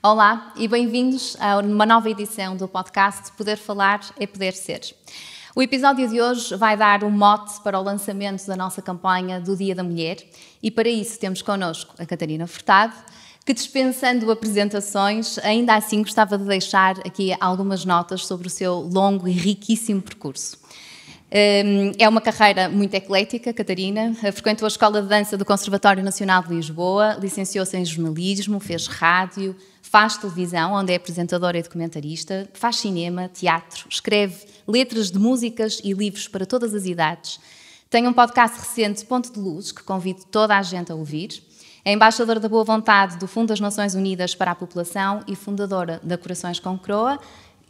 Olá e bem-vindos a uma nova edição do podcast Poder Falar é Poder Ser. O episódio de hoje vai dar um mote para o lançamento da nossa campanha do Dia da Mulher e para isso temos connosco a Catarina Furtado, que dispensando apresentações, ainda assim gostava de deixar aqui algumas notas sobre o seu longo e riquíssimo percurso. É uma carreira muito eclética, Catarina. Frequentou a Escola de Dança do Conservatório Nacional de Lisboa, licenciou-se em jornalismo, fez rádio, faz televisão, onde é apresentadora e documentarista, faz cinema, teatro, escreve letras de músicas e livros para todas as idades. Tem um podcast recente, Ponto de Luz, que convido toda a gente a ouvir. É embaixadora da boa vontade do Fundo das Nações Unidas para a População e fundadora da Corações com Croa,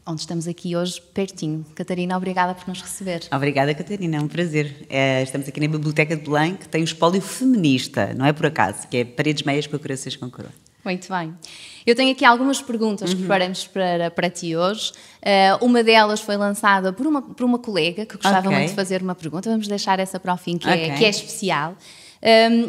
onde estamos aqui hoje pertinho. Catarina, obrigada por nos receber. Obrigada, Catarina, é um prazer. Estamos aqui na Biblioteca de Belém, que tem um espólio feminista, não é por acaso, que é Paredes Meias para Corações com Coroa. Muito bem. Eu tenho aqui algumas perguntas que preparamos para ti hoje. Uma delas foi lançada por uma colega que gostava muito de fazer uma pergunta. Vamos deixar essa para o fim, que é especial.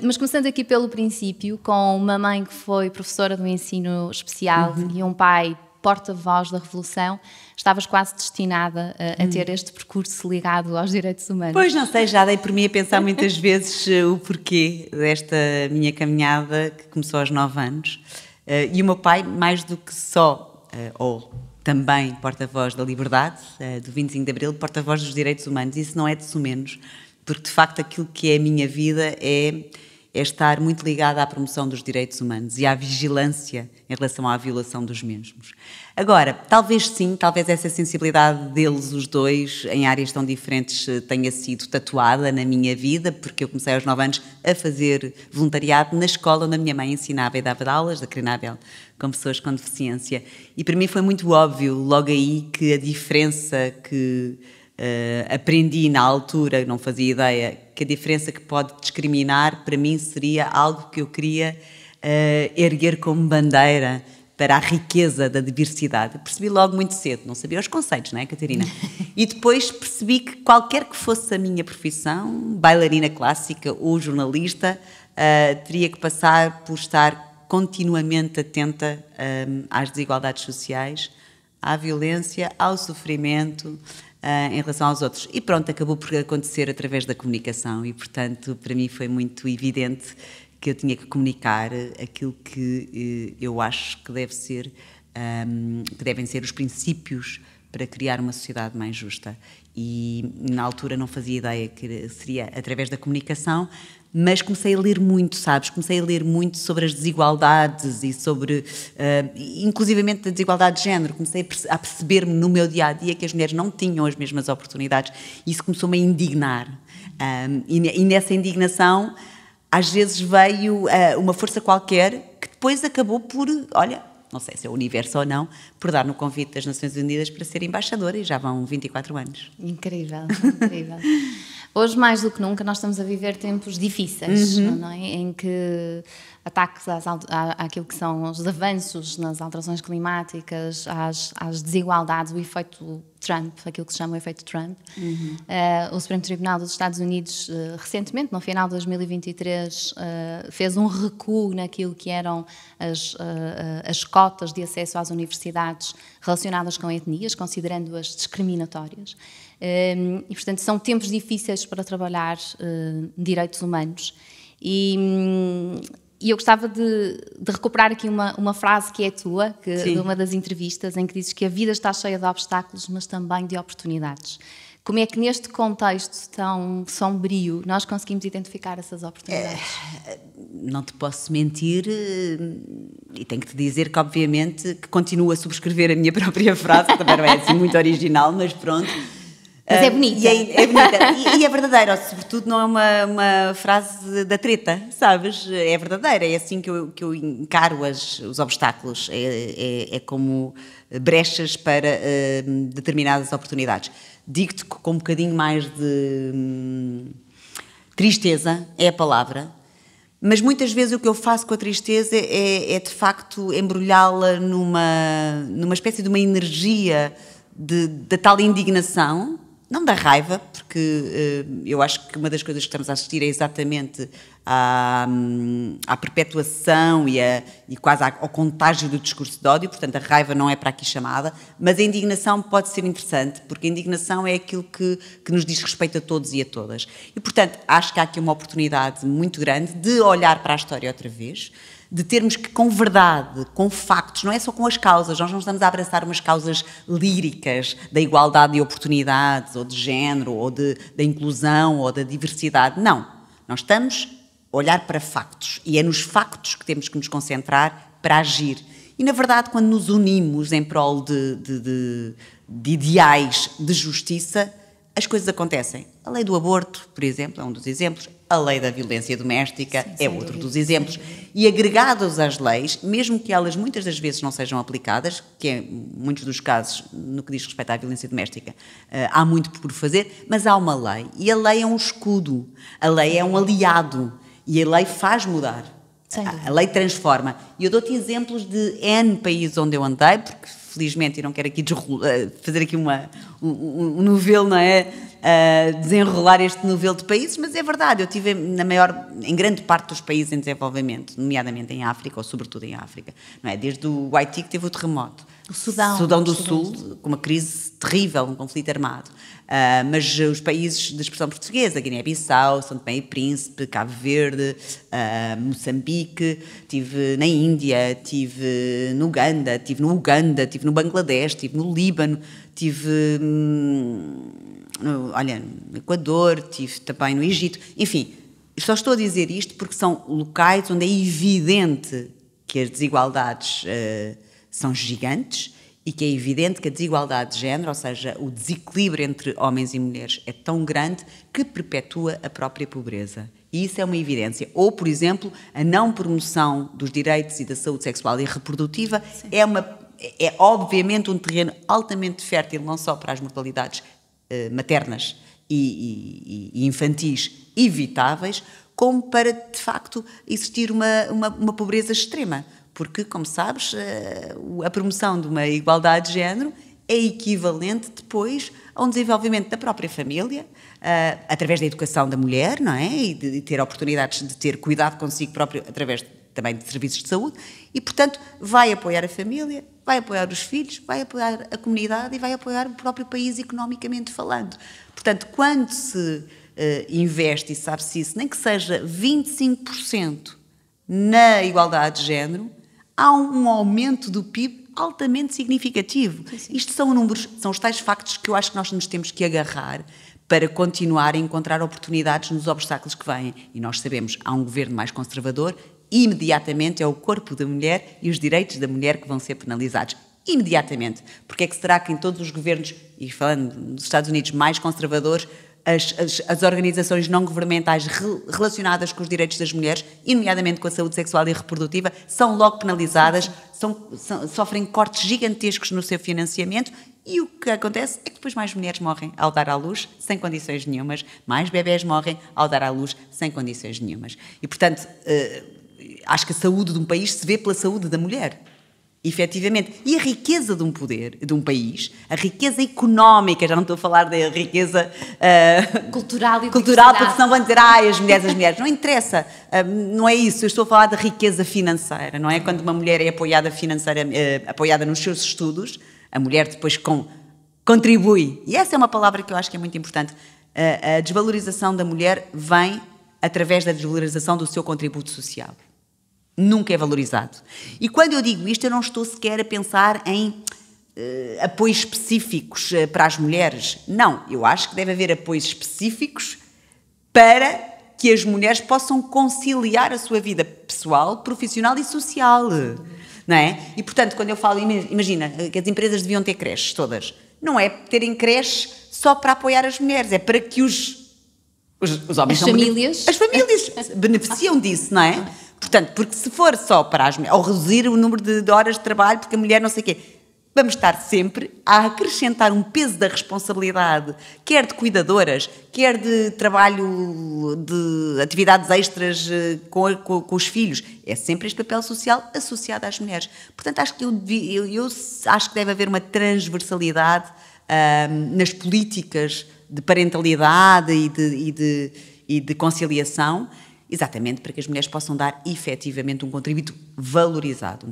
Mas começando aqui pelo princípio, com uma mãe que foi professora do ensino especial e um pai porta-voz da Revolução, estavas quase destinada a ter este percurso ligado aos direitos humanos. Pois não sei, já dei por mim a pensar muitas vezes o porquê desta minha caminhada que começou aos 9 anos. E o meu pai, mais do que só, ou também porta-voz da liberdade, do 25 de Abril, porta-voz dos direitos humanos. Isso não é de menos, porque de facto aquilo que é a minha vida é estar muito ligada à promoção dos direitos humanos e à vigilância em relação à violação dos mesmos. Agora, talvez sim, talvez essa sensibilidade deles, os dois, em áreas tão diferentes, tenha sido tatuada na minha vida, porque eu comecei aos 9 anos a fazer voluntariado na escola onde a minha mãe ensinava e dava aulas, da Crenabel, com pessoas com deficiência. E para mim foi muito óbvio, logo aí, que a diferença que aprendi na altura, não fazia ideia, que a diferença que pode discriminar para mim seria algo que eu queria erguer como bandeira para a riqueza da diversidade. Eu percebi logo muito cedo, não sabia os conceitos, não é, Catarina? E depois percebi que qualquer que fosse a minha profissão, bailarina clássica ou jornalista, teria que passar por estar continuamente atenta às desigualdades sociais, à violência, ao sofrimento, em relação aos outros. E pronto, acabou por acontecer através da comunicação e, portanto, para mim foi muito evidente que eu tinha que comunicar aquilo que eu acho que deve ser, que devem ser os princípios para criar uma sociedade mais justa. E na altura não fazia ideia que seria através da comunicação, mas comecei a ler muito, sabes? Comecei a ler muito sobre as desigualdades e sobre, inclusivamente, a desigualdade de género. Comecei a perceber-me no meu dia-a-dia que as mulheres não tinham as mesmas oportunidades. Isso começou-me a indignar. E nessa indignação, às vezes veio uma força qualquer que depois acabou por, olha, não sei se é o universo ou não, por dar no convite das Nações Unidas para ser embaixadora e já vão 24 anos. Incrível, incrível. Hoje, mais do que nunca, nós estamos a viver tempos difíceis, não é? Em que ataques àquilo que são os avanços nas alterações climáticas, às desigualdades, o efeito Trump, aquilo que se chama o efeito Trump. O Supremo Tribunal dos Estados Unidos, recentemente, no final de 2023, fez um recuo naquilo que eram as cotas de acesso às universidades relacionadas com etnias, considerando-as discriminatórias. E, portanto, são tempos difíceis para trabalhar direitos humanos. E eu gostava de recuperar aqui uma frase que é tua, de uma das entrevistas, em que dizes que a vida está cheia de obstáculos, mas também de oportunidades. Como é que neste contexto tão sombrio nós conseguimos identificar essas oportunidades? Não te posso mentir e tenho que te dizer que obviamente que continuo a subscrever a minha própria frase, que também não é assim muito original, mas pronto. Mas é bonita. É bonita. E é verdadeira, sobretudo não é uma frase da treta, sabes? É verdadeira, é assim que eu encaro os obstáculos, é como brechas para determinadas oportunidades. Digo-te com um bocadinho mais de tristeza, é a palavra, mas muitas vezes o que eu faço com a tristeza é de facto embrulhá-la numa espécie de uma energia da tal indignação, não da raiva, porque eu acho que uma das coisas que estamos a assistir é exatamente à perpetuação e quase ao contágio do discurso de ódio, portanto a raiva não é para aqui chamada, mas a indignação pode ser interessante, porque a indignação é aquilo que nos diz respeito a todos e a todas. E portanto acho que há aqui uma oportunidade muito grande de olhar para a história outra vez, de termos que, com verdade, com factos, não é só com as causas, nós não estamos a abraçar umas causas líricas da igualdade de oportunidades, ou de género, ou da inclusão, ou da diversidade, não. Nós estamos a olhar para factos, e é nos factos que temos que nos concentrar para agir. E, na verdade, quando nos unimos em prol de ideais de justiça, as coisas acontecem. A lei do aborto, por exemplo, é um dos exemplos. A lei da violência doméstica é outro dos exemplos. E agregados às leis, mesmo que elas muitas das vezes não sejam aplicadas, que é muitos dos casos, no que diz respeito à violência doméstica, há muito por fazer, mas há uma lei. E a lei é um escudo. A lei é um aliado. E a lei faz mudar. A lei transforma. E eu dou-te exemplos de N países onde eu andei, porque felizmente, e não quero aqui fazer aqui um novelo, não é? Desenrolar este novelo de países, mas é verdade, eu estive em grande parte dos países em desenvolvimento, nomeadamente em África, ou sobretudo em África, não é? Desde o Haiti que teve o terremoto, o Sudão do Sul, com uma crise terrível, um conflito armado, mas os países de expressão portuguesa, Guiné-Bissau, São Tomé e Príncipe, Cabo Verde, Moçambique, estive na Índia, estive no Uganda, estive no Bangladesh, estive no Líbano, estive no Equador, estive também no Egito, enfim, só estou a dizer isto porque são locais onde é evidente que as desigualdades são gigantes e que é evidente que a desigualdade de género, ou seja, o desequilíbrio entre homens e mulheres é tão grande que perpetua a própria pobreza. E isso é uma evidência. Ou, por exemplo, a não promoção dos direitos e da saúde sexual e reprodutiva é obviamente um terreno altamente fértil, não só para as mortalidades maternas e infantis evitáveis, como para, de facto, existir uma pobreza extrema. Porque, como sabes, a promoção de uma igualdade de género é equivalente depois a um desenvolvimento da própria família, através da educação da mulher, não é? E de ter oportunidades de ter cuidado consigo próprio através também de serviços de saúde e, portanto, vai apoiar a família, vai apoiar os filhos, vai apoiar a comunidade e vai apoiar o próprio país economicamente falando. Portanto, quando se investe, e sabe-se isso, nem que seja 25% na igualdade de género, há um aumento do PIB altamente significativo. Sim. Isto são números, são os tais factos que eu acho que nós nos temos que agarrar para continuar a encontrar oportunidades nos obstáculos que vêm. E nós sabemos, há um governo mais conservador, imediatamente é o corpo da mulher e os direitos da mulher que vão ser penalizados. Imediatamente. Porque é que será que em todos os governos, e falando dos Estados Unidos mais conservadores, as organizações não governamentais relacionadas com os direitos das mulheres, e nomeadamente com a saúde sexual e reprodutiva, são logo penalizadas, sofrem cortes gigantescos no seu financiamento, e o que acontece é que depois mais mulheres morrem ao dar à luz sem condições nenhumas, mais bebés morrem ao dar à luz sem condições nenhumas. E, portanto, acho que a saúde de um país se vê pela saúde da mulher. Efetivamente. E a riqueza de um país, a riqueza económica, já não estou a falar da riqueza cultural, porque senão vão dizer, as mulheres. Não interessa, não é isso. Eu estou a falar da riqueza financeira, não é? Quando uma mulher é apoiada nos seus estudos, a mulher depois contribui. E essa é uma palavra que eu acho que é muito importante. A desvalorização da mulher vem através da desvalorização do seu contributo social. Nunca é valorizado. E quando eu digo isto, eu não estou sequer a pensar em apoios específicos para as mulheres. Não, eu acho que deve haver apoios específicos para que as mulheres possam conciliar a sua vida pessoal, profissional e social. Não é? E, portanto, quando eu falo, imagina que as empresas deviam ter creches todas. Não é terem creches só para apoiar as mulheres, é para que os homens... As famílias beneficiam disso, não é? Portanto, porque se for só para as mulheres, ou reduzir o número de horas de trabalho, porque a mulher não sei o quê, vamos estar sempre a acrescentar um peso da responsabilidade, quer de cuidadoras, quer de trabalho, de atividades extras com os filhos. É sempre este papel social associado às mulheres. Portanto, acho que eu acho que deve haver uma transversalidade nas políticas de parentalidade e de conciliação, exatamente para que as mulheres possam dar efetivamente um contributo valorizado.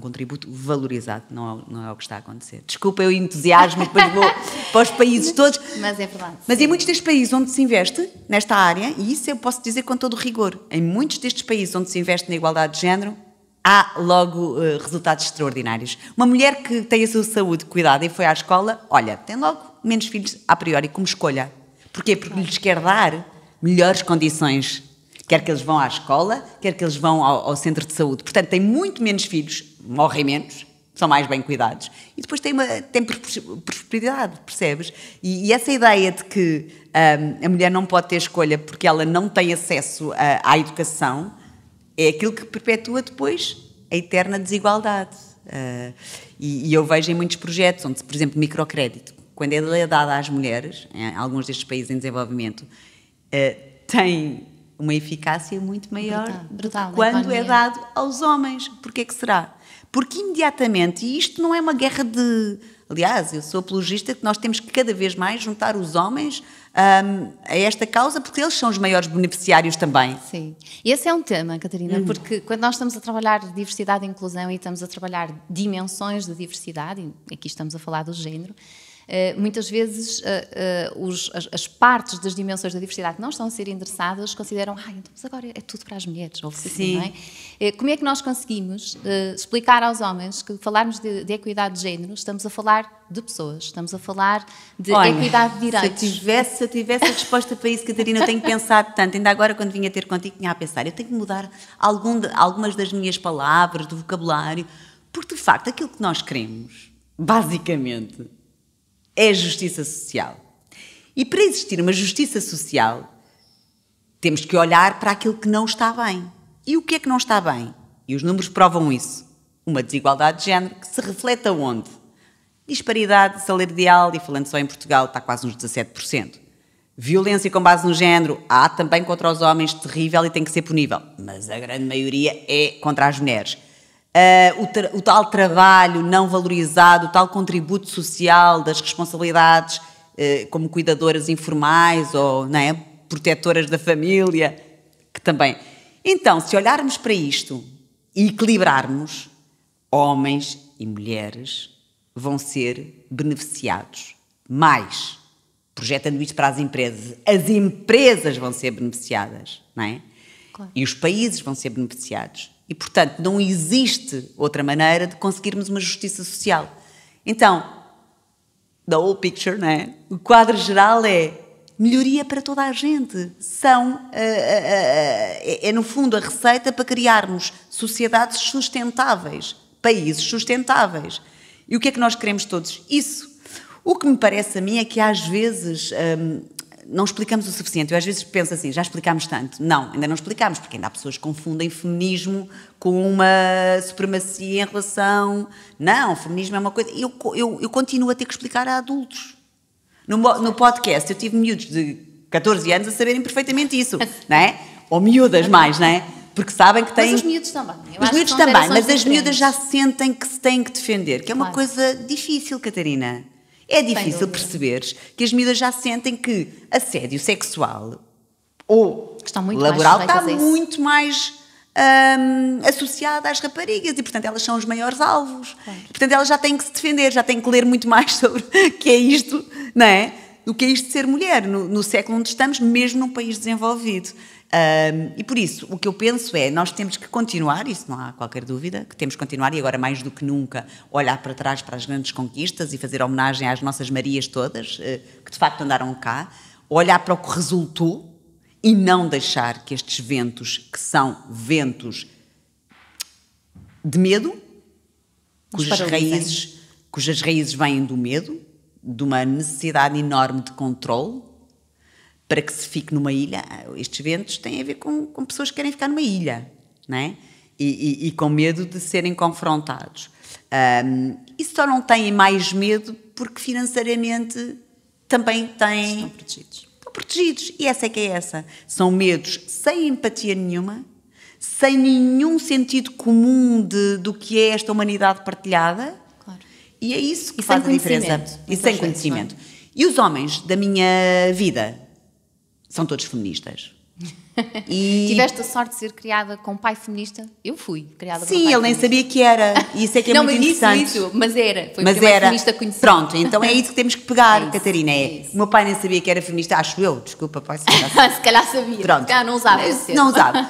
Não é o que está a acontecer. Desculpa eu entusiasmo, depois vou para os países todos. Mas é verdade. Mas em muitos destes países onde se investe nesta área, e isso eu posso dizer com todo o rigor, em muitos destes países onde se investe na igualdade de género, há logo resultados extraordinários. Uma mulher que tem a sua saúde cuidada e foi à escola, olha, tem logo menos filhos a priori como escolha. Porquê? Porque lhes quer dar melhores condições. Quer que eles vão à escola, quer que eles vão ao centro de saúde. Portanto, tem muito menos filhos, morrem menos, são mais bem cuidados. E depois tem prosperidade, percebes? E essa ideia de que a mulher não pode ter escolha porque ela não tem acesso à educação é aquilo que perpetua depois a eterna desigualdade. E eu vejo em muitos projetos onde, por exemplo, microcrédito, quando é dado às mulheres, em alguns destes países em desenvolvimento, tem uma eficácia muito maior brutal, quando é dado aos homens. Porquê que será? Porque imediatamente, e isto não é uma guerra de... Aliás, eu sou apologista que nós temos que cada vez mais juntar os homens a esta causa, porque eles são os maiores beneficiários também. Sim. E esse é um tema, Catarina, porque quando nós estamos a trabalhar diversidade e inclusão e estamos a trabalhar dimensões de diversidade, e aqui estamos a falar do género, muitas vezes as partes das dimensões da diversidade que não estão a ser endereçadas consideram, então, mas agora é tudo para as mulheres, ou assim, não é? Como é que nós conseguimos explicar aos homens que falarmos de equidade de género, estamos a falar de pessoas, estamos a falar de equidade de direitos? Se eu tivesse a resposta para isso, Catarina, eu tenho pensado tanto, ainda agora quando vinha ter contigo tinha a pensar, eu tenho que mudar algumas das minhas palavras, do vocabulário, porque de facto aquilo que nós queremos, basicamente, é justiça social. E para existir uma justiça social, temos que olhar para aquilo que não está bem. E o que é que não está bem? E os números provam isso. Uma desigualdade de género que se reflete aonde? Disparidade salarial, e falando só em Portugal, está quase uns 17%. Violência com base no género, há também contra os homens, terrível e tem que ser punível. Mas a grande maioria é contra as mulheres. O tal trabalho não valorizado, o tal contributo social das responsabilidades como cuidadoras informais ou, não é, protetoras da família, que também... Então, se olharmos para isto e equilibrarmos, homens e mulheres vão ser beneficiados mais. Projetando isto para as empresas vão ser beneficiadas, não é? Claro. E os países vão ser beneficiados. E, portanto, não existe outra maneira de conseguirmos uma justiça social. Então, the whole picture, não é? O quadro geral é melhoria para toda a gente. É, no fundo, a receita para criarmos sociedades sustentáveis, países sustentáveis. E o que é que nós queremos todos? Isso. O que me parece a mim é que, às vezes... não explicamos o suficiente. Eu às vezes penso assim, já explicámos tanto. Não, ainda não explicámos, porque ainda há pessoas que confundem feminismo com uma supremacia em relação... Não, feminismo é uma coisa... Eu continuo a ter que explicar a adultos. No podcast eu tive miúdos de 14 anos a saberem perfeitamente isso, não é? Ou miúdas mais, não é? Porque sabem que têm... Mas os miúdos também. Os miúdos também, mas as miúdas já sentem que se têm que defender, que é uma coisa difícil, Catarina. É difícil perceberes que as miúdas já sentem que assédio sexual ou laboral está muito mais associada às raparigas e, portanto, elas são os maiores alvos. Claro. Portanto, elas já têm que se defender, já têm que ler muito mais sobre o que é isto, não é? O que é isto de ser mulher no século onde estamos, mesmo num país desenvolvido. E por isso, o que eu penso é, nós temos que continuar, isso não há qualquer dúvida, que temos que continuar, e agora mais do que nunca, olhar para trás para as grandes conquistas e fazer homenagem às nossas Marias todas, que de facto andaram cá, olhar para o que resultou e não deixar que estes ventos, que são ventos de medo, cujas raízes vêm do medo, de uma necessidade enorme de controle, para que se fique numa ilha. Estes ventos têm a ver com pessoas que querem ficar numa ilha, não é? E com medo de serem confrontados. E só não têm mais medo porque financeiramente também têm... Estão protegidos. E essa é que é essa. São medos sem empatia nenhuma, sem nenhum sentido comum do que é esta humanidade partilhada. Claro. E é isso que faz a diferença. E sem conhecimento. E os homens da minha vida são todos feministas. E... Tiveste a sorte de ser criada com um pai feminista? Eu fui criada com um pai feminista. Sim, ele nem sabia que era. E isso é que é muito interessante. Isso, mas era. Foi o primeiro feminista conhecido. Pronto, então é isso que temos que pegar, Catarina. O meu pai nem sabia que era feminista, acho eu. Desculpa, pai. Se calhar sabia. Pronto. Se calhar não usava esse Não usava.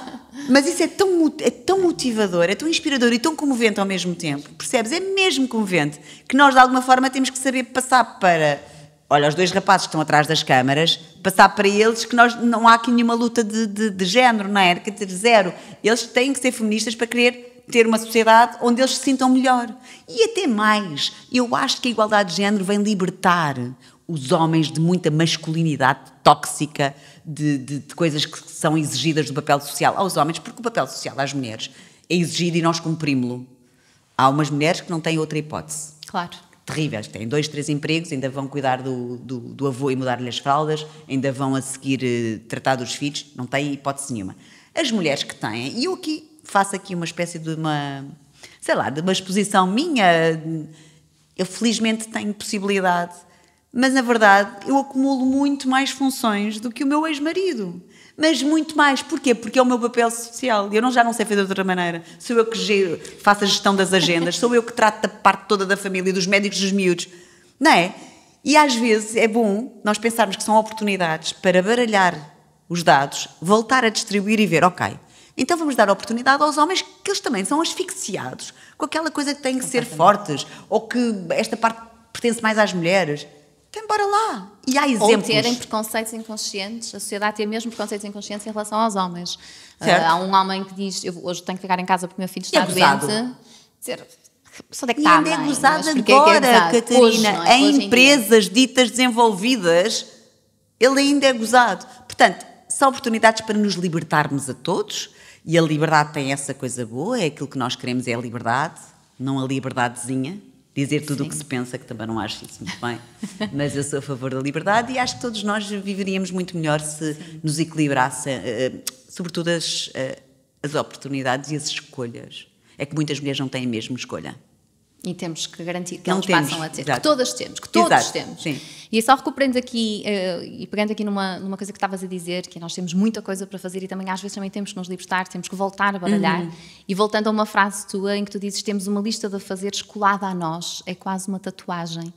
Mas isso é tão motivador, é tão inspirador e tão comovente ao mesmo tempo. Percebes? É mesmo comovente que nós, de alguma forma, temos que saber passar para... Olha, os dois rapazes que estão atrás das câmaras, passar para eles que não há aqui nenhuma luta de género, não é? Quer dizer, zero. Eles têm que ser feministas para querer ter uma sociedade onde eles se sintam melhor. E até mais, eu acho que a igualdade de género vem libertar os homens de muita masculinidade tóxica, de coisas que são exigidas do papel social aos homens, porque o papel social às mulheres é exigido e nós cumprimos-lo. Há umas mulheres que não têm outra hipótese. Claro. Terríveis, têm 2, 3 empregos, ainda vão cuidar do avô e mudar-lhe as fraldas, ainda vão a seguir tratar dos filhos, não têm hipótese nenhuma. As mulheres que têm, e eu aqui faço aqui uma espécie de uma, sei lá, de uma exposição minha, eu felizmente tenho possibilidade, mas na verdade eu acumulo muito mais funções do que o meu ex-marido. Mas muito mais. Porquê? Porque é o meu papel social. Eu já não sei fazer de outra maneira. Sou eu que faço a gestão das agendas, sou eu que trato da parte toda da família, dos médicos, dos miúdos. Não é? E às vezes é bom nós pensarmos que são oportunidades para baralhar os dados, voltar a distribuir e ver, ok, então vamos dar oportunidade aos homens que eles também são asfixiados com aquela coisa que têm que ser fortes, ou que esta parte pertence mais às mulheres. Então, bora lá. E há exemplos. Ou terem preconceitos inconscientes, a sociedade tem mesmo preconceitos inconscientes em relação aos homens. Há um homem que diz, eu hoje tenho que ficar em casa porque o meu filho está doente. Dizer, onde é que está a mãe? E ainda é gozado agora, Catarina, hoje, é? Em empresas ditas desenvolvidas, ele ainda é gozado. Portanto, são oportunidades para nos libertarmos a todos, e a liberdade tem essa coisa boa, é aquilo que nós queremos, é a liberdade, não a liberdadezinha. Dizer tudo o que se pensa, que também não acho isso muito bem, mas eu sou a favor da liberdade e acho que todos nós viveríamos muito melhor se nos equilibrasse, sobretudo as oportunidades e as escolhas. É que muitas mulheres não têm mesmo escolha. E temos que garantir que elas passam a ter. Exato. Que todas temos, que todos Exato, temos. Sim. E só recuperando aqui, e pegando aqui numa coisa que estavas a dizer, que nós temos muita coisa para fazer e também às vezes também temos que nos libertar, temos que voltar a baralhar. E voltando a uma frase tua em que tu dizes, temos uma lista de afazeres colada a nós, é quase uma tatuagem.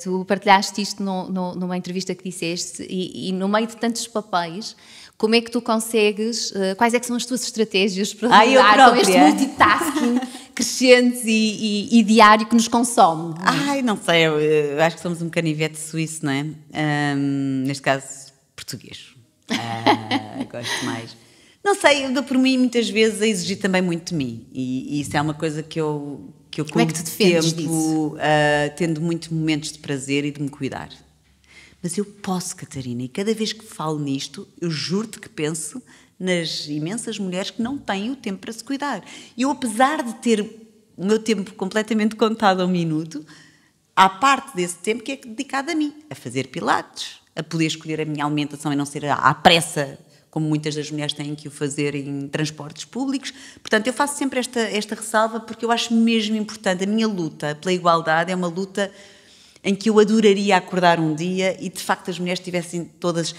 Tu partilhaste isto numa entrevista que disseste e no meio de tantos papéis, como é que tu consegues, quais é que são as tuas estratégias para lidar com este multitasking crescente e diário que nos consome? Ai, não sei, eu acho que somos um canivete suíço, não é? Neste caso, português. Gosto mais. Não sei, eu dou por mim muitas vezes a exigir também muito de mim e isso é uma coisa que eu como é que te defendes disso? Tendo muitos momentos de prazer e de me cuidar. Mas eu posso, Catarina, e cada vez que falo nisto, eu juro-te que penso nas imensas mulheres que não têm o tempo para se cuidar. E eu, apesar de ter o meu tempo completamente contado a um minuto, há parte desse tempo que é dedicado a mim, a fazer pilates, a poder escolher a minha alimentação e não ser à pressa, como muitas das mulheres têm que o fazer em transportes públicos. Portanto, eu faço sempre esta ressalva porque eu acho mesmo importante. A minha luta pela igualdade é uma luta em que eu adoraria acordar um dia e, de facto, as mulheres estivessem todas...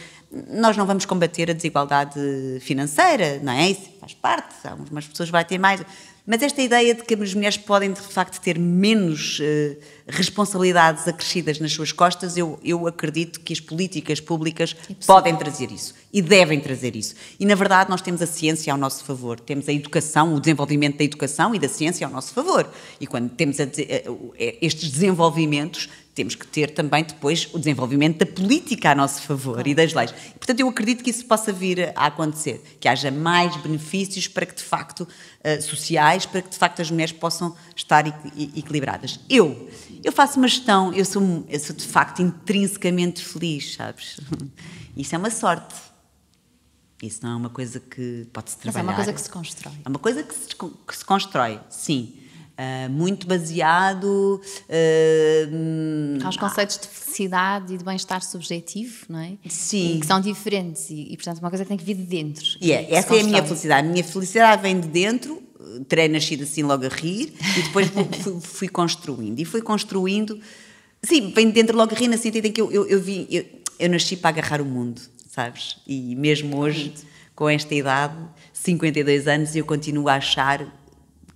Nós não vamos combater a desigualdade financeira, não é? Isso faz parte, algumas pessoas vão ter mais... Mas esta ideia de que as mulheres podem, de facto, ter menos responsabilidades acrescidas nas suas costas, eu acredito que as políticas públicas podem trazer isso e devem trazer isso. E, na verdade, nós temos a ciência ao nosso favor, temos a educação, o desenvolvimento da educação e da ciência ao nosso favor. E quando temos estes desenvolvimentos, temos que ter também depois o desenvolvimento da política a nosso favor e das leis. E, portanto, eu acredito que isso possa vir a acontecer, que haja mais benefícios para que, de facto, sociais, para que, de facto, as mulheres possam estar equilibradas. Eu faço uma gestão, eu sou, de facto, intrinsecamente feliz, sabes? Isso é uma sorte. Isso não é uma coisa que pode-se trabalhar. Mas é uma coisa que se constrói. É uma coisa que se constrói, sim. Muito baseado... Há os conceitos de felicidade e de bem-estar subjetivo, não é? Sim. E que são diferentes e, portanto, uma coisa que tem que vir de dentro. Essa é a minha felicidade. A minha felicidade vem de dentro, terei nascido assim logo a rir, e depois fui construindo. E fui construindo Sim, vem dentro logo a rir, no sentido em que eu nasci para agarrar o mundo, sabes? E mesmo hoje, com esta idade, 52 anos, eu continuo a achar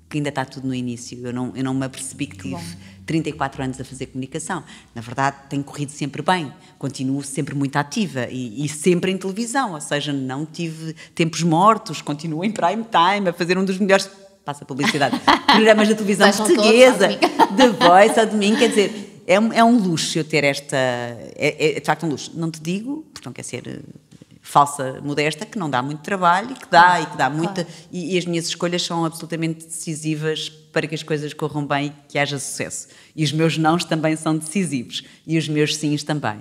que ainda está tudo no início. Eu não me apercebi que tive 34 anos a fazer comunicação. Na verdade, tenho corrido sempre bem, continuo sempre muito ativa e sempre em televisão, ou seja, não tive tempos mortos, continuo em prime time a fazer um dos melhores, passa a publicidade, programas de televisão portuguesa, The Voice ao domingo, quer dizer, é um luxo eu ter esta, é de facto um luxo. Não te digo, porque não quer ser falsa modesta, que não dá muito trabalho e que dá muita... E as minhas escolhas são absolutamente decisivas para que as coisas corram bem e que haja sucesso. E os meus nãos também são decisivos. E os meus sims também.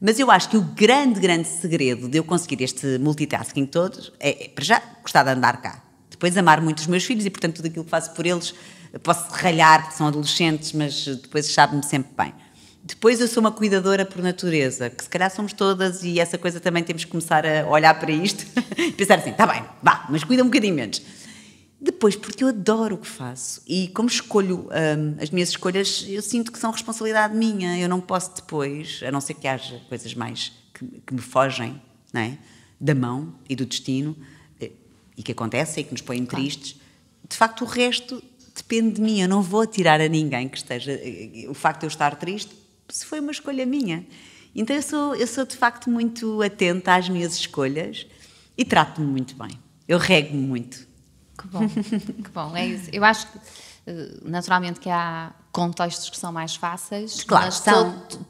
Mas eu acho que o grande, grande segredo de eu conseguir este multitasking todo é para já, gostar de andar cá. Depois amar muito os meus filhos e, portanto, tudo aquilo que faço por eles, posso ralhar, porque são adolescentes, mas depois sabe-me sempre bem. Depois eu sou uma cuidadora por natureza, que se calhar somos todas e essa coisa também temos que começar a olhar para isto e pensar assim, está bem, vá, mas cuida um bocadinho menos. Depois, porque eu adoro o que faço e como escolho as minhas escolhas, eu sinto que são responsabilidade minha, eu não posso depois, a não ser que haja coisas mais que me fogem, não é? Da mão e do destino e que acontecem e que nos põem tristes, de facto o resto depende de mim, eu não vou atirar a ninguém que esteja, o facto de eu estar triste, se foi uma escolha minha. Então eu sou de facto muito atenta às minhas escolhas e trato-me muito bem. Eu rego-me muito. Que bom, que bom, é isso. Eu acho que naturalmente que há contextos que são mais fáceis, claro, mas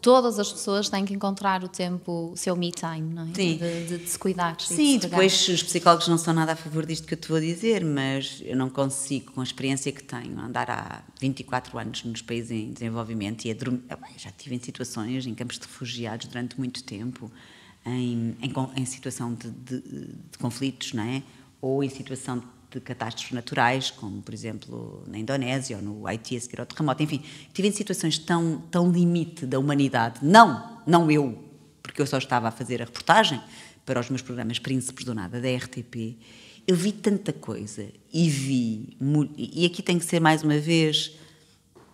todas as pessoas têm que encontrar o tempo, o seu me time, não é? Sim. De se cuidar. Sim, depois os psicólogos não são nada a favor disto que eu te vou dizer, mas eu não consigo, com a experiência que tenho, andar há 24 anos nos países em desenvolvimento e a dormir. Já estive em situações, em campos de refugiados durante muito tempo, em situação de conflitos, não é? Ou em situação de catástrofes naturais, como, por exemplo, na Indonésia ou no Haiti a seguir ao terremoto. Enfim, estive em situações tão limite da humanidade. Não eu, porque eu só estava a fazer a reportagem para os meus programas Príncipes do Nada, da RTP. Eu vi tanta coisa e aqui tem que ser, mais uma vez,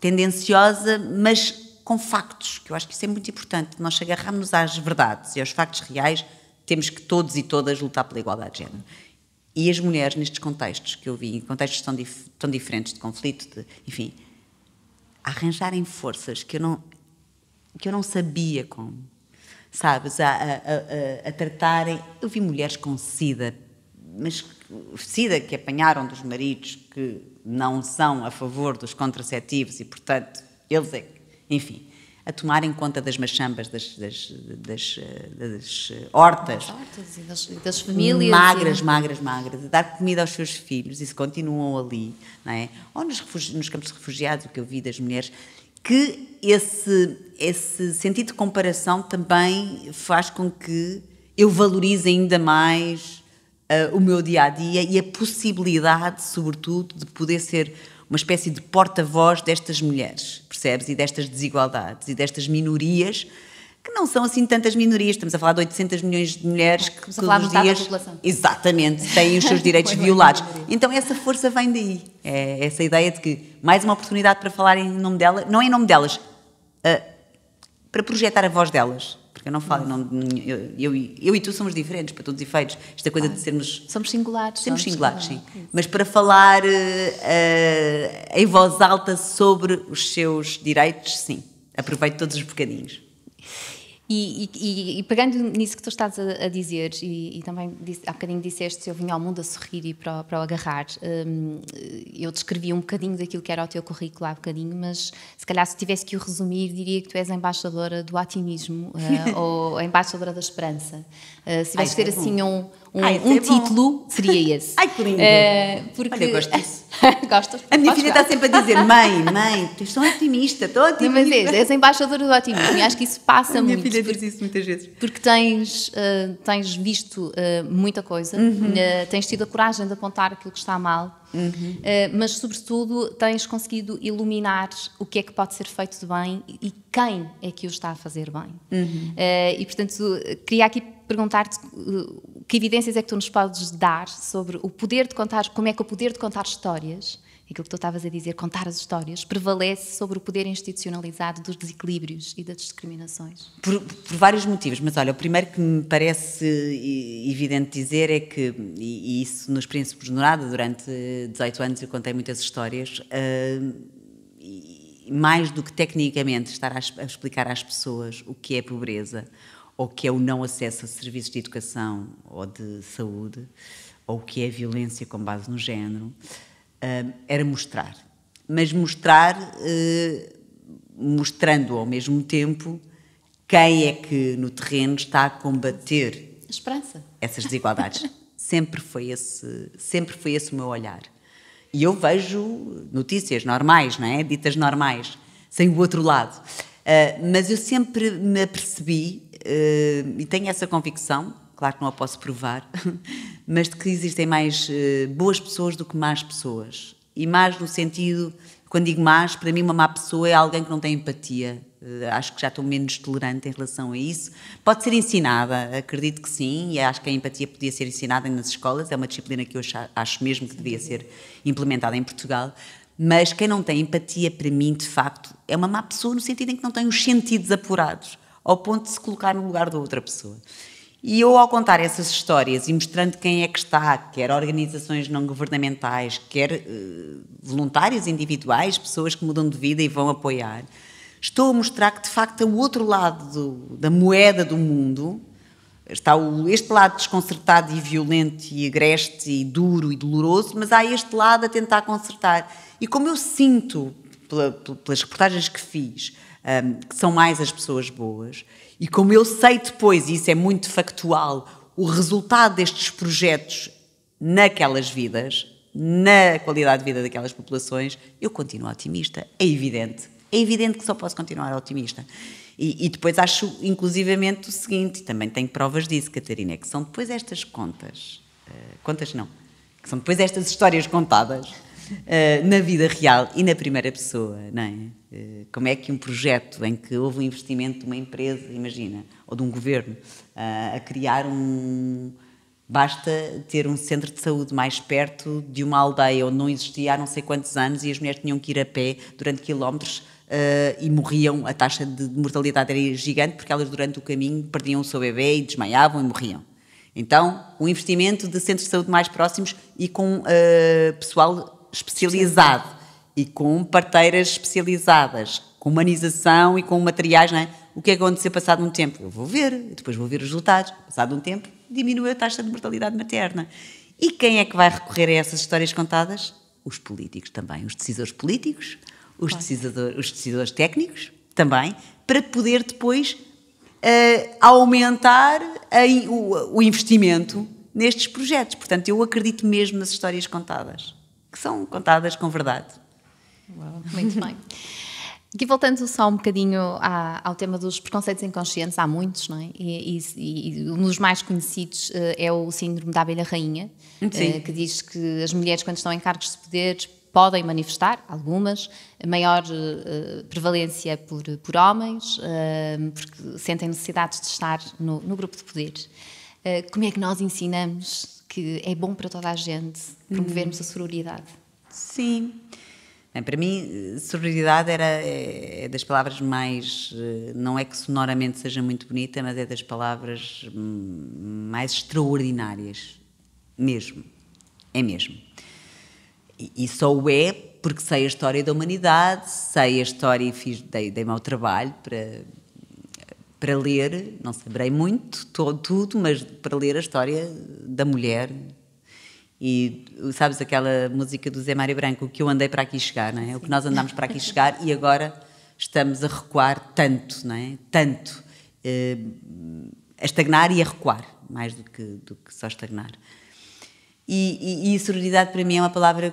tendenciosa, mas com factos, que eu acho que isso é muito importante. Nós agarramos às verdades e aos factos reais, temos que todos e todas lutar pela igualdade de género. E as mulheres, nestes contextos que eu vi, em contextos tão diferentes de conflito, enfim, arranjarem forças que eu não sabia como, sabes, a tratarem... Eu vi mulheres com SIDA, mas SIDA que apanharam dos maridos que não são a favor dos contraceptivos e, portanto, eles enfim... a tomarem conta das machambas, das hortas. Das hortas e das famílias. Magras, a dar comida aos seus filhos, e se continuam ali, não é? Ou nos campos de refugiados, o que eu vi das mulheres, que esse sentido de comparação também faz com que eu valorize ainda mais o meu dia-a-dia e a possibilidade, sobretudo, de poder ser uma espécie de porta-voz destas mulheres, percebes? E destas desigualdades e destas minorias, que não são assim tantas minorias. Estamos a falar de 800 milhões de mulheres que todos os dias... Exatamente, têm os seus direitos violados. Então essa força vem daí. É essa ideia de que mais uma oportunidade para falar em nome delas, não em nome delas, para projetar a voz delas. Porque eu não falo em nome... Eu e tu somos diferentes, para todos os efeitos. Esta coisa de sermos... Somos singulares. Somos singulares, sim. Mas para falar em voz alta sobre os seus direitos, sim. Aproveito todos os bocadinhos. E pegando nisso que tu estás a dizer, e também há bocadinho disseste, eu vim ao mundo a sorrir e para o agarrar, eu descrevi um bocadinho daquilo que era o teu currículo há bocadinho, mas se calhar se tivesse que o resumir, diria que tu és a embaixadora do otimismo ou a embaixadora da esperança. Se tivesse que ter assim um título, seria esse. Ai, que lindo! Porque... Olha, eu gosto disso. Gostas? A minha filha está sempre a dizer, mãe, tu és tão otimista, estou otimista. Não, mas és a embaixadora do otimismo e acho que isso passa muito. A minha filha diz isso muitas vezes. Porque tens visto muita coisa, tens tido a coragem de apontar aquilo que está mal, mas sobretudo tens conseguido iluminar o que é que pode ser feito de bem e quem é que o está a fazer bem. E portanto queria aqui perguntar-te que evidências é que tu nos podes dar sobre o poder de contar, como é que o poder de contar histórias aquilo que tu estavas a dizer, contar as histórias, prevalece sobre o poder institucionalizado dos desequilíbrios e das discriminações? Por vários motivos, mas olha, o primeiro que me parece evidente dizer é que, e isso nos Príncipes de Dourada, durante 18 anos eu contei muitas histórias, mais do que tecnicamente estar a explicar às pessoas o que é pobreza, ou o que é o não acesso a serviços de educação ou de saúde, ou o que é violência com base no género, era mostrar. Mas mostrar, mostrando ao mesmo tempo quem é que no terreno está a combater esperança. Essas desigualdades. Sempre foi esse o meu olhar. E eu vejo notícias normais, não é? Ditas normais, sem o outro lado. Mas eu sempre me apercebi, e tenho essa convicção, claro que não a posso provar, mas de que existem mais boas pessoas do que más pessoas. E más no sentido, quando digo más, para mim uma má pessoa é alguém que não tem empatia. Acho que já estou menos tolerante em relação a isso. Pode ser ensinada, acredito que sim, e acho que a empatia podia ser ensinada nas escolas, é uma disciplina que eu acho mesmo que devia ser implementada em Portugal, mas quem não tem empatia, para mim, de facto, é uma má pessoa no sentido em que não tem os sentidos apurados, ao ponto de se colocar no lugar da outra pessoa. E eu, ao contar essas histórias e mostrando quem é que está, quer organizações não governamentais, quer voluntários individuais, pessoas que mudam de vida e vão apoiar, estou a mostrar que, de facto, o outro lado da moeda do mundo, está este lado desconcertado e violento e agreste e duro e doloroso, mas há este lado a tentar consertar. E como eu sinto, pelas reportagens que fiz, que são mais as pessoas boas, e como eu sei depois, e isso é muito factual, o resultado destes projetos naquelas vidas, na qualidade de vida daquelas populações, eu continuo otimista, é evidente. É evidente que só posso continuar otimista. E depois acho, inclusivamente, o seguinte, e também tenho provas disso, Catarina, que são depois estas contas, que são depois estas histórias contadas na vida real e na primeira pessoa, não é? Como é que um projeto em que houve um investimento de uma empresa, imagina, ou de um governo, a criar basta ter um centro de saúde mais perto de uma aldeia onde não existia há não sei quantos anos e as mulheres tinham que ir a pé durante quilómetros e morriam, a taxa de mortalidade era gigante porque elas durante o caminho perdiam o seu bebê e desmaiavam e morriam. Então, um investimento de centros de saúde mais próximos e com pessoal especializado e com parteiras especializadas, com humanização e com materiais, não é? O que é que aconteceu passado um tempo? Eu vou ver, depois vou ver os resultados. Passado um tempo, diminuiu a taxa de mortalidade materna. E quem é que vai recorrer a essas histórias contadas? Os políticos também, os decisores políticos, os decisores técnicos também, para poder depois aumentar o investimento nestes projetos. Portanto, eu acredito mesmo nas histórias contadas, que são contadas com verdade. Uau, muito bem. Aqui voltando só um bocadinho ao tema dos preconceitos inconscientes, há muitos, não é? E um dos mais conhecidos é o síndrome da abelha rainha, que diz que as mulheres, quando estão em cargos de poder, podem manifestar, algumas, maior prevalência por homens, porque sentem necessidades de estar no grupo de poder. Como é que nós ensinamos que é bom para toda a gente promovermos a sororidade? Sim. Bem, para mim, sororidade é das palavras mais... Não é que sonoramente seja muito bonita, mas é das palavras mais extraordinárias. Mesmo. É mesmo. E só o é porque sei a história da humanidade, sei a história e dei-me ao trabalho para ler, não saberei muito, tudo, mas para ler a história da mulher. E sabes aquela música do Zé Mário Branco, o que eu andei para aqui chegar, não é? O que nós andamos para aqui chegar e agora estamos a recuar tanto, não é? Tanto. A estagnar e a recuar, mais do que só estagnar. E sororidade para mim é uma palavra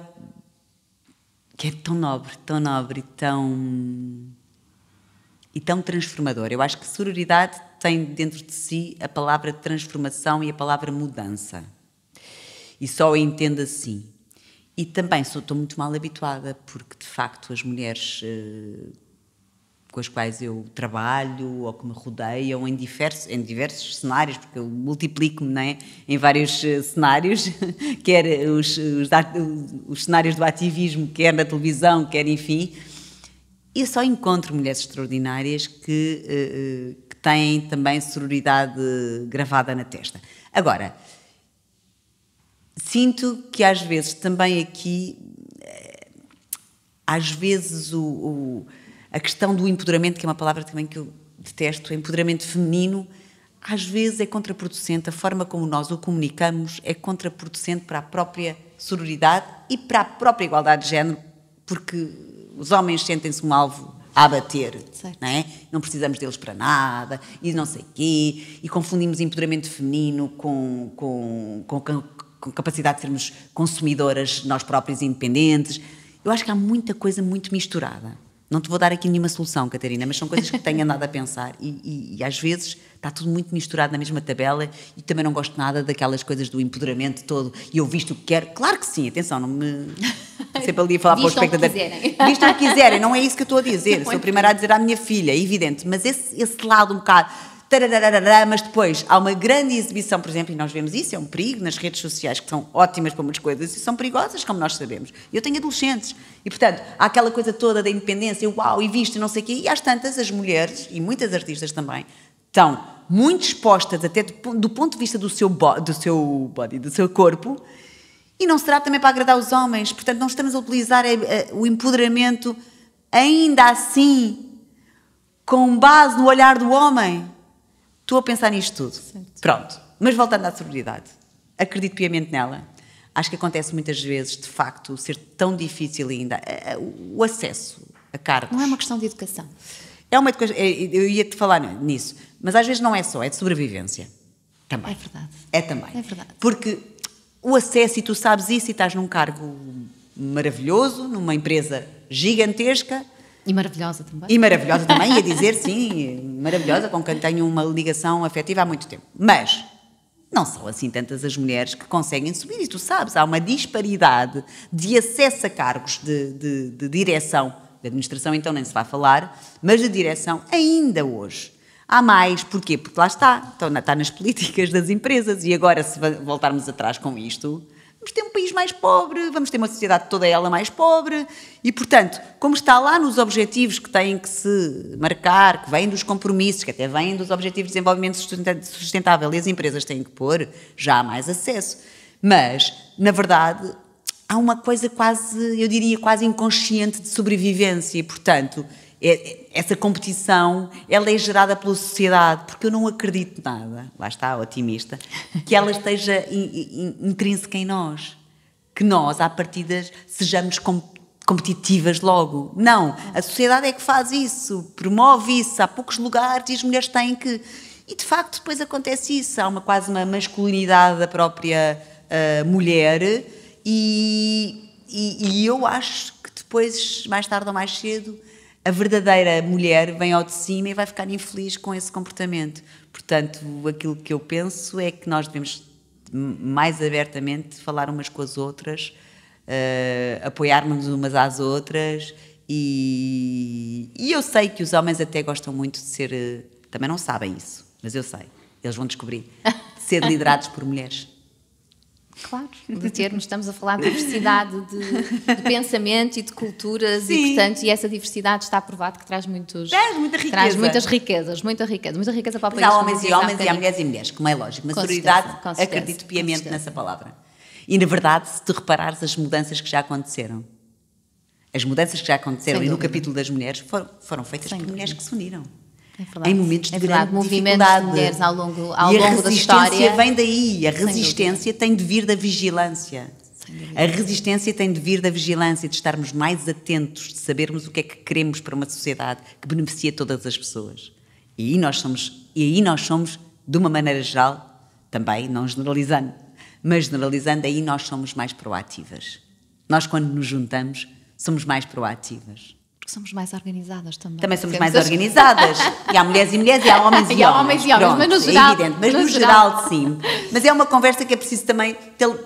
que é tão nobre e tão transformadora. Eu acho que sororidade tem dentro de si a palavra transformação e a palavra mudança. E só a entendo assim. E também estou muito mal habituada, porque de facto as mulheres, com as quais eu trabalho ou que me rodeiam em diversos cenários, porque eu multiplico-me, não é? Em vários cenários, quer os cenários do ativismo, quer na televisão, quer enfim. E só encontro mulheres extraordinárias que têm também sororidade gravada na testa. Agora, sinto que às vezes também aqui, às vezes a questão do empoderamento, que é uma palavra também que eu detesto, o empoderamento feminino, às vezes é contraproducente, a forma como nós o comunicamos é contraproducente para a própria sororidade e para a própria igualdade de género, porque os homens sentem-se um alvo a abater, não é? Não precisamos deles para nada, e não sei o quê, e confundimos empoderamento feminino com capacidade de sermos consumidoras nós próprias independentes. Eu acho que há muita coisa muito misturada. Não te vou dar aqui nenhuma solução, Catarina, mas são coisas que tenho andado a pensar e às vezes está tudo muito misturado na mesma tabela e também não gosto nada daquelas coisas do empoderamento todo e eu visto o que quero. Claro que sim, atenção, não me... Sempre ali a falar para o espectador. Visto o que quiserem, não é isso que eu estou a dizer. Sou a primeira a dizer à minha filha, é evidente, mas esse lado um bocado... Mas depois há uma grande exibição, por exemplo, e nós vemos isso, é um perigo nas redes sociais, que são ótimas para muitas coisas e são perigosas, como nós sabemos. Eu tenho adolescentes e, portanto, há aquela coisa toda da independência, uau, e visto, e não sei o quê, e às tantas as mulheres, e muitas artistas também, estão muito expostas até do ponto de vista do seu corpo, e não será também para agradar os homens. Portanto, não estamos a utilizar o empoderamento ainda assim com base no olhar do homem. Estou a pensar nisto tudo. Certo. Pronto. Mas voltando à sororidade, acredito piamente nela. Acho que acontece muitas vezes, de facto, ser tão difícil ainda o acesso a cargos. Não é uma questão de educação. É uma coisa, eu ia-te falar nisso, mas às vezes não é só, é de sobrevivência. Também. É verdade. É também. É verdade. Porque o acesso, e tu sabes isso, e estás num cargo maravilhoso, numa empresa gigantesca. E maravilhosa também. E maravilhosa também, ia dizer, sim, maravilhosa, com quem tenho uma ligação afetiva há muito tempo. Mas não são assim tantas as mulheres que conseguem subir, e tu sabes, há uma disparidade de acesso a cargos de direção, de administração então nem se vai falar, mas de direção ainda hoje. Há mais, porquê? Porque lá está nas políticas das empresas, e agora se voltarmos atrás com isto... Vamos ter um país mais pobre, vamos ter uma sociedade toda ela mais pobre e, portanto, como está lá nos objetivos que têm que se marcar, que vêm dos compromissos, que até vêm dos objetivos de desenvolvimento sustentável e as empresas têm que pôr, já há mais acesso. Mas, na verdade, há uma coisa quase, eu diria, quase inconsciente de sobrevivência e, portanto, essa competição, ela é gerada pela sociedade, porque eu não acredito nada, lá está, otimista, que ela esteja intrínseca em nós, que nós, à partida, sejamos competitivas logo. Não, a sociedade é que faz isso, promove isso, há poucos lugares e as mulheres têm que... E, de facto, depois acontece isso, há quase uma masculinidade da própria mulher e eu acho que depois, mais tarde ou mais cedo, a verdadeira mulher vem ao de cima e vai ficar infeliz com esse comportamento. Portanto, aquilo que eu penso é que nós devemos mais abertamente falar umas com as outras, apoiarmos umas às outras e eu sei que os homens até gostam muito de ser, também não sabem isso, mas eu sei, eles vão descobrir, de ser liderados por mulheres. Claro, estamos a falar de diversidade de pensamento e de culturas. Sim. E, portanto, essa diversidade está provado que traz muita riqueza. Traz muita riqueza para o país. Há homens e homens e há mulheres e mulheres, como é lógico, mas sororidade, acredito piamente nessa palavra. E, na verdade, se tu reparares as mudanças que já aconteceram, e no capítulo das mulheres foram feitas por mulheres que se uniram. É verdade. Em momentos de grande movimentos dificuldade. De mulheres ao longo da história. E a resistência vem daí. A resistência tem de vir da vigilância. A resistência tem de vir da vigilância, de estarmos mais atentos, de sabermos o que é que queremos para uma sociedade que beneficia todas as pessoas. E aí nós somos, de uma maneira geral, também, não generalizando, mas generalizando, aí nós somos mais proativas. Nós, quando nos juntamos, somos mais proativas. Porque somos mais organizadas também. Também somos mais organizadas. E há mulheres e mulheres, e há homens e homens. Pronto, mas no geral... É evidente, mas no geral, sim. Mas é uma conversa que é preciso também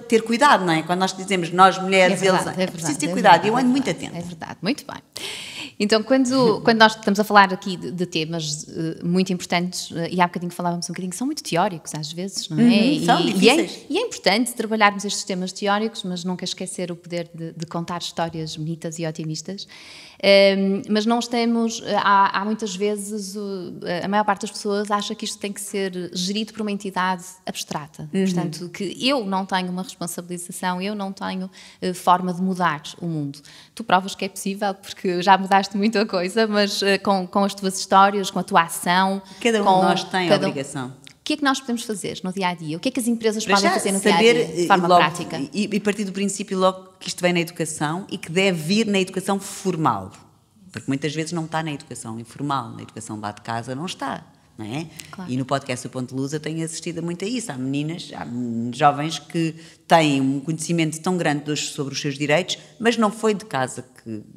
ter cuidado, não é? Quando nós dizemos nós mulheres, é preciso ter cuidado. Eu ando muito atenta. É verdade, muito bem. Então, quando nós estamos a falar aqui de temas muito importantes, e há bocadinho falávamos um bocadinho, que são muito teóricos às vezes, não é? São difíceis. E é importante trabalharmos estes temas teóricos, mas nunca esquecer o poder de contar histórias bonitas e otimistas. Mas não estamos, há muitas vezes, a maior parte das pessoas acha que isto tem que ser gerido por uma entidade abstrata. Portanto, que eu não tenho uma responsabilização, eu não tenho forma de mudar o mundo. Tu provas que é possível, porque já mudaste muita coisa, mas com as tuas histórias, com a tua ação... Cada um de nós tem a obrigação. O que é que nós podemos fazer no dia-a-dia? O que é que as empresas podem fazer no dia-a-dia, de forma prática? E partir do princípio logo que isto vem na educação e que deve vir na educação formal. Porque muitas vezes não está na educação informal, na educação lá de casa não está. Não é? Claro. E no podcast do Ponte de Luz eu tenho assistido muito a isso. Há meninas, há jovens que têm um conhecimento tão grande sobre os seus direitos, mas não foi de casa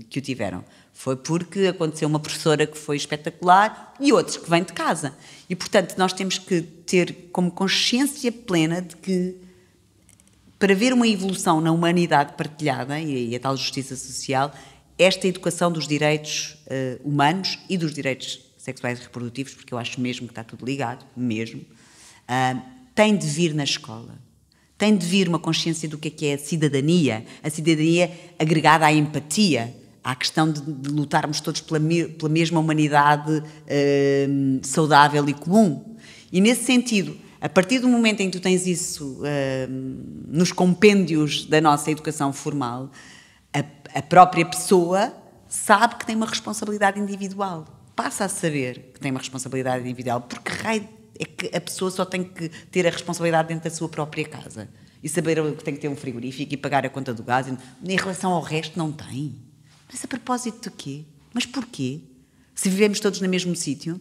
que o tiveram. Foi porque aconteceu uma professora que foi espetacular e outros que vêm de casa. E, portanto, nós temos que ter como consciência plena de que, para haver uma evolução na humanidade partilhada e a tal justiça social, esta educação dos direitos humanos e dos direitos sexuais e reprodutivos, porque eu acho mesmo que está tudo ligado, mesmo, tem de vir na escola. Tem de vir uma consciência do que é a cidadania agregada à empatia, à questão de lutarmos todos pela mesma humanidade saudável e comum. E nesse sentido, a partir do momento em que tu tens isso nos compêndios da nossa educação formal, a própria pessoa sabe que tem uma responsabilidade individual. Passa a saber que tem uma responsabilidade individual, porque raio é que a pessoa só tem que ter a responsabilidade dentro da sua própria casa e saber que tem que ter um frigorífico e pagar a conta do gás. Em relação ao resto, não tem. Mas a propósito de quê? Mas porquê? Se vivemos todos no mesmo sítio,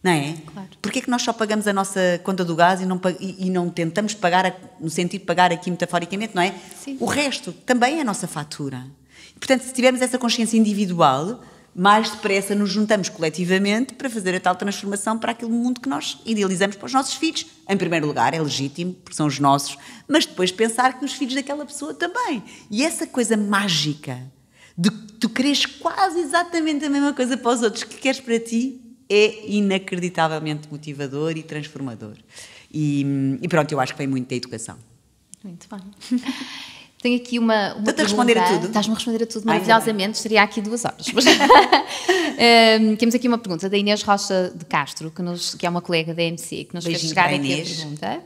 não é? Claro. Porquê é que nós só pagamos a nossa conta do gás e não tentamos pagar, no sentido de pagar aqui metaforicamente, não é? Sim. O resto também é a nossa fatura. Portanto, se tivermos essa consciência individual, mais depressa nos juntamos coletivamente para fazer a tal transformação para aquele mundo que nós idealizamos para os nossos filhos. Em primeiro lugar, é legítimo, porque são os nossos, mas depois pensar que os filhos daquela pessoa também. E essa coisa mágica de tu queres quase exatamente a mesma coisa para os outros que queres para ti é inacreditavelmente motivador e transformador. E pronto, eu acho que vem muito da educação. Muito bem. Tenho aqui uma Estou-te a responder a tudo? Estás-me a responder a tudo maravilhosamente, estaria aqui 2 horas. Mas, temos aqui uma pergunta da Inês Rocha de Castro, que é uma colega da MC, que nos fez chegar aqui a pergunta.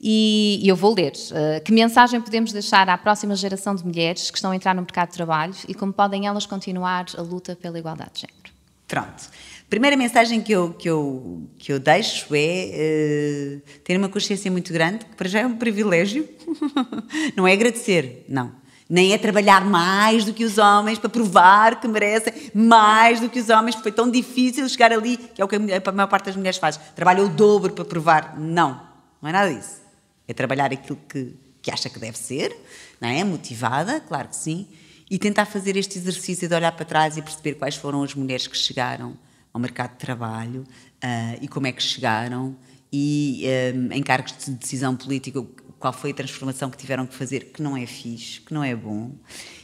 E eu vou ler. Que mensagem podemos deixar à próxima geração de mulheres que estão a entrar no mercado de trabalho e como podem elas continuar a luta pela igualdade de género? Pronto. Primeira mensagem que eu deixo é ter uma consciência muito grande, que para já é um privilégio, não é agradecer, não. Nem é trabalhar mais do que os homens para provar que merecem mais do que os homens, porque foi tão difícil chegar ali, que é o que a maior parte das mulheres faz. Trabalha o dobro para provar. Não, não é nada disso. É trabalhar aquilo que acha que deve ser, não é? Motivada, claro que sim, e tentar fazer este exercício de olhar para trás e perceber quais foram as mulheres que chegaram ao mercado de trabalho e como é que chegaram e em cargos de decisão política qual foi a transformação que tiveram que fazer, que não é fixe, que não é bom.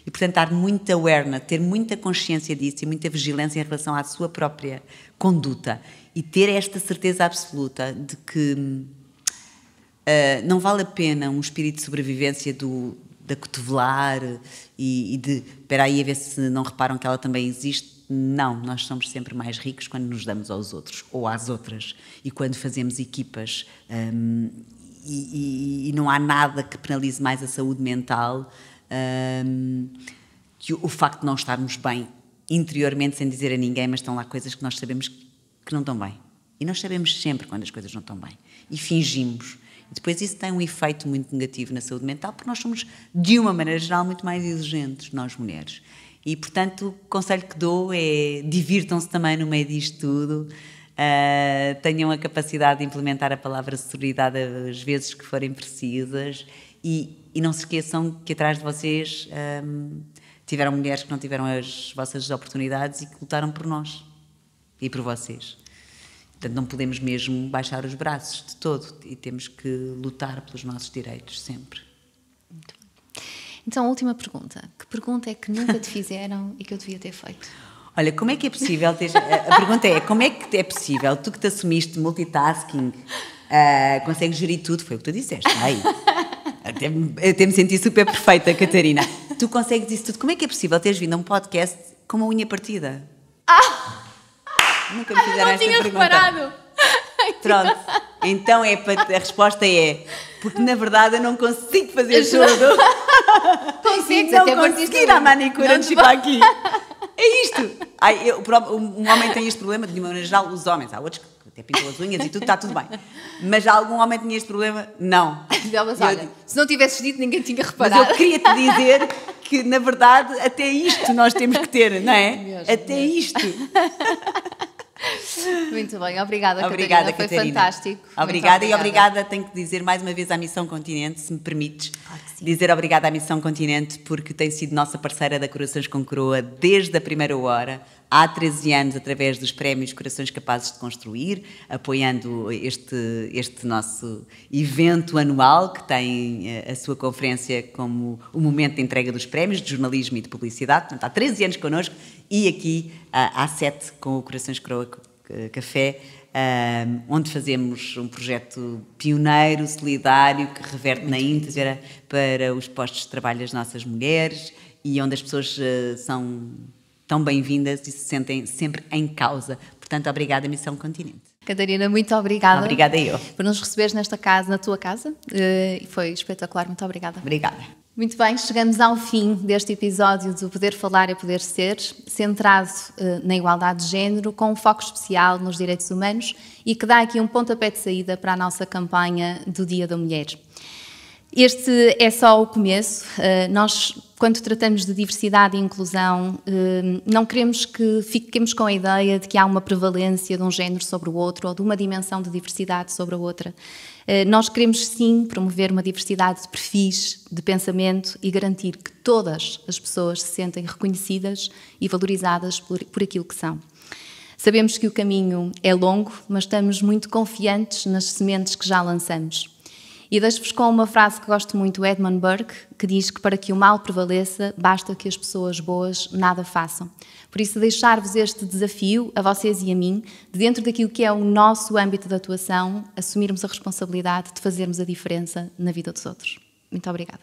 E, portanto, estar muito awareness, ter muita consciência disso e muita vigilância em relação à sua própria conduta e ter esta certeza absoluta de que não vale a pena um espírito de sobrevivência da cotovelar e de, espera aí a ver se não reparam que ela também existe. Não, nós somos sempre mais ricos quando nos damos aos outros ou às outras e quando fazemos equipas e não há nada que penalize mais a saúde mental que o facto de não estarmos bem interiormente sem dizer a ninguém, mas estão lá coisas que nós sabemos que não estão bem e nós sabemos sempre quando as coisas não estão bem e fingimos. E depois isso tem um efeito muito negativo na saúde mental porque nós somos, de uma maneira geral, muito mais exigentes, nós mulheres. E, portanto, o conselho que dou é divirtam-se também no meio disto tudo, tenham a capacidade de implementar a palavra sororidade as vezes que forem precisas e não se esqueçam que atrás de vocês tiveram mulheres que não tiveram as vossas oportunidades e que lutaram por nós e por vocês. Portanto, não podemos mesmo baixar os braços de todo e temos que lutar pelos nossos direitos sempre. Muito bem. Então, última pergunta. Que pergunta é que nunca te fizeram e que eu devia ter feito? Olha, como é que é possível a pergunta é, como é que é possível, tu que te assumiste multitasking, consegues gerir tudo, foi o que tu disseste, aí. Até me senti super perfeita, Catarina. Tu consegues isso tudo, como é que é possível teres vindo a um podcast com uma unha partida? Nunca me fizeram esta pergunta. Não tinha reparado. Pronto, então a resposta é, porque na verdade eu não consigo fazer tudo. Consegues, não até consegui ir à manicure antes de ir para aqui. É isto. Um homem tem este problema, de uma maneira geral, os homens, há outros que até pintam as unhas e tudo, está tudo bem. Mas algum homem tinha este problema? Não. Mas, olha, se não tivesses dito, ninguém tinha reparado. Mas eu queria-te dizer que, na verdade, até isto nós temos que ter, não é? Mesmo, até isto. Muito bem, obrigada, Catarina. Foi fantástico. Obrigada e obrigada, tenho que dizer mais uma vez à Missão Continente, se me permites, dizer obrigada à Missão Continente, porque tem sido nossa parceira da Corações com Coroa desde a primeira hora, há 13 anos, através dos prémios Corações Capazes de Construir, apoiando este nosso evento anual, que tem a sua conferência como o momento de entrega dos prémios de jornalismo e de publicidade. Portanto, há 13 anos connosco e aqui há 7 com o Corações Coroa Café, onde fazemos um projeto pioneiro, solidário, que reverte na íntegra para os postos de trabalho das nossas mulheres e onde as pessoas são tão bem-vindas e se sentem sempre em causa. Portanto, obrigada, Missão Continente. Catarina, muito obrigada. Obrigada eu. Por nos receberes nesta casa, na tua casa. Foi espetacular, muito obrigada. Obrigada. Muito bem, chegamos ao fim deste episódio do Poder Falar é Poder Ser, centrado na igualdade de género, com um foco especial nos direitos humanos e que dá aqui um pontapé de saída para a nossa campanha do Dia da Mulher. Este é só o começo. Nós, quando tratamos de diversidade e inclusão, não queremos que fiquemos com a ideia de que há uma prevalência de um género sobre o outro ou de uma dimensão de diversidade sobre a outra. Nós queremos, sim, promover uma diversidade de perfis, de pensamento e garantir que todas as pessoas se sentem reconhecidas e valorizadas por aquilo que são. Sabemos que o caminho é longo, mas estamos muito confiantes nas sementes que já lançamos. E deixo-vos com uma frase que gosto muito, do Edmund Burke, que diz que para que o mal prevaleça, basta que as pessoas boas nada façam. Por isso, deixar-vos este desafio, a vocês e a mim, de dentro daquilo que é o nosso âmbito de atuação, assumirmos a responsabilidade de fazermos a diferença na vida dos outros. Muito obrigada.